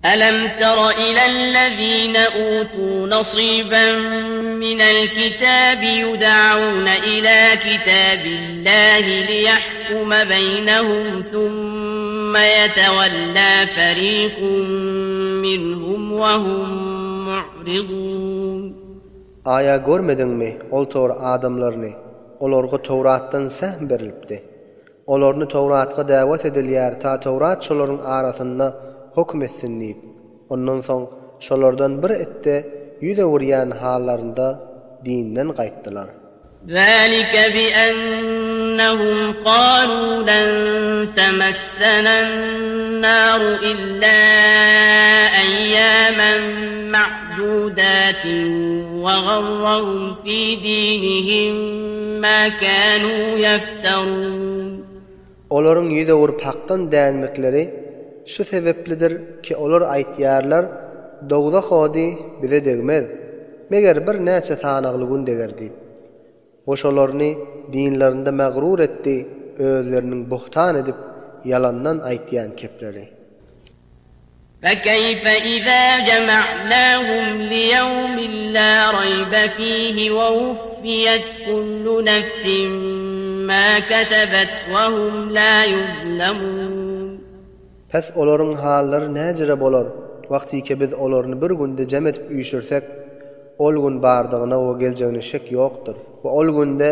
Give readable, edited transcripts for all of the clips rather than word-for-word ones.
ألم تر إلى الذين أوتوا نصيبا من الكتاب يدعون إلى كتاب الله ليحكم بينهم ثم يتولى فريق منهم وهم معرضون. Aya görmedinmi ol tor adamlarını? Olarga Tawratdan sähm berilipdi. Olarny Tawratga däwet edilýär ta Tawrat şolaryň arasynda hukm etsin diýip. Ondan soň şolardan bir etde ýüze wurýan hallarynda dinden gaýtdylar. ذلك بأنهم قالوا لن تمسنا النار إلا أياما معدودات وغرهم في دينهم ما كانوا يفترون. Olaryň ýüze wurup hakdan dänmekleri şu sebeplidir ki olar aýtýarlar, dogda hodi bize degmez, meger bir näçe sanagly gün degerdi. Oşolarny dinlerinde mağrur etdi, özleriniň buhtan edip yalandan aýtýan kepleri. فكيف إذا جمعناهم ليوم لا ريب فيه ووفيت كل نفس ما كسبت وهم لا يظلمون. Pes olaryň hallary näjere bolar? Wagtyke biz olaryny bir günde jem etip üýşürsek, ol gün bardygyna we geljegine şek ýokdur. We ol günde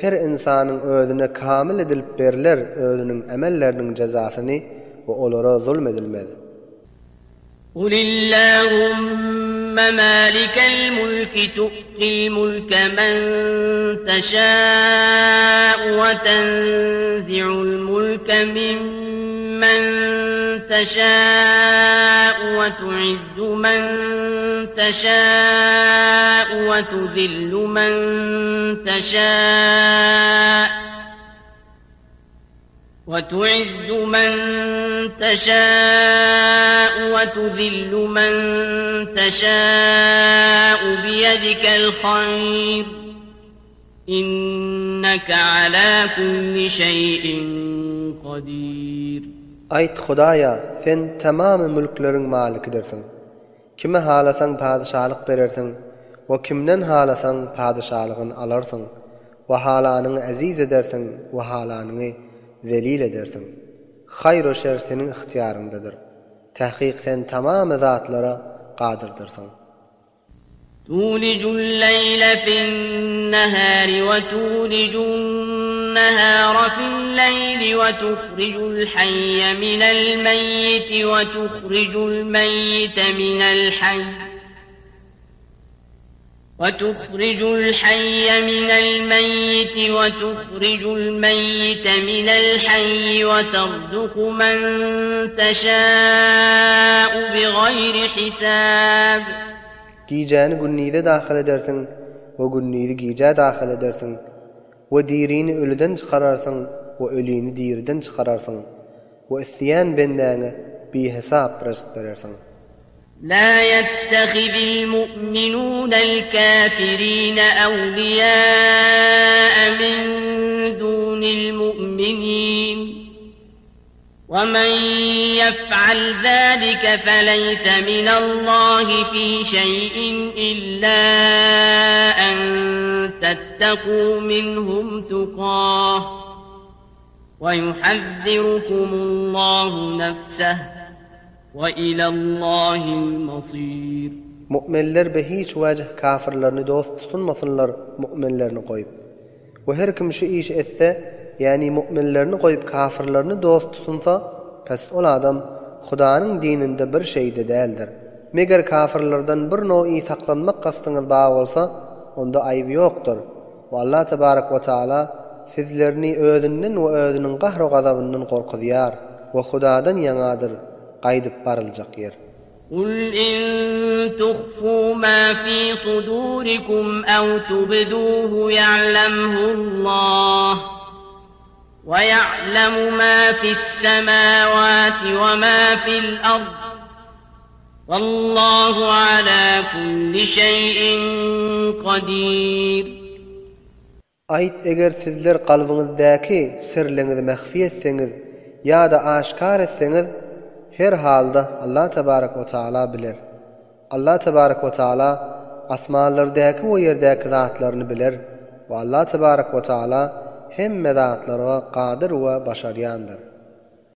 her insanyň özüne kamil edilip beriler özüniň emelleriniň jazasyny we olara zulm edilmez. قل اللهم مالك الملك تؤتي الملك من تشاء وتنزع الملك ممن تشاء وتعز من تشاء وتذل من تشاء وتذل من تشاء بيدك الخير إنك على كل شيء قدير. Ayt Hudaýa, sen tamamy mülkleriň malikidirsiň. Kime halasaň padşahlyk berersiň, we kimden halasaň padşahlygyny alarsyň, we halanyny aziz edersiň, we halanyny zelil edersiň. Hayr we şer seniň ihtiýaryndadyr. Tahqiq sen tamamy zatlara gadyrdyrsın. تولج الليل في النهار وتولج النهار في الليل وتخرج الحي من الميت وتخرج الميت من الحي وتخرج الحي من الميت وتخرج الميت من الحي وترزق من تشاء بغير حساب. Giyjäni günnide dahil edersin, we günnidi giyjä dahil edersin. We dirini ölüden çykararsın, we ölüni diriden çykararsın. We isyan bendäňe bihesap rızk berersin. لا يتخذ المؤمنون الكافرين أولياء من دون المؤمنين ومن يفعل ذلك فليس من الله في شيء إلا أن تتقوا منهم تقاه ويحذركم الله نفسه وإلى الله المصير. Mu'minler be hiç wajh kafirlerini dost tutmasınlar mu'minlerini goýup. We her kim şu iş etse, yani mu'minlerini goýup kafirlerini dost tutunsa, pes ol adam Hudaanyň dininde bir şeyde däldir. Meger kafirlerden bir nowy saklanmak gastyňyz bar bolsa, onda aýby ýokdur. We Allah tebarak we taala sizlerini özünden we özüniň gahry gazabyndan gorkudýar we Hudadan ýanadyr. Qaydyp barıljak yer. قل إن تخفوا ما في صدوركم أو تبدوه يعلمه الله ويعلم ما في السماوات وما في الأرض والله على كل شيء قدير. Ayt eger sizler qalbyňyzdaky sirlerinizi mähfi etseňiz ýa-da aşkar etseňiz, her halda Allah tebarek ve taala bilir. Allah tebarek ve taala asmanlardaki we yerdäki zatlaryny bilir we Allah tebarek ve taala hemme zatlara qadir we başarýandyr.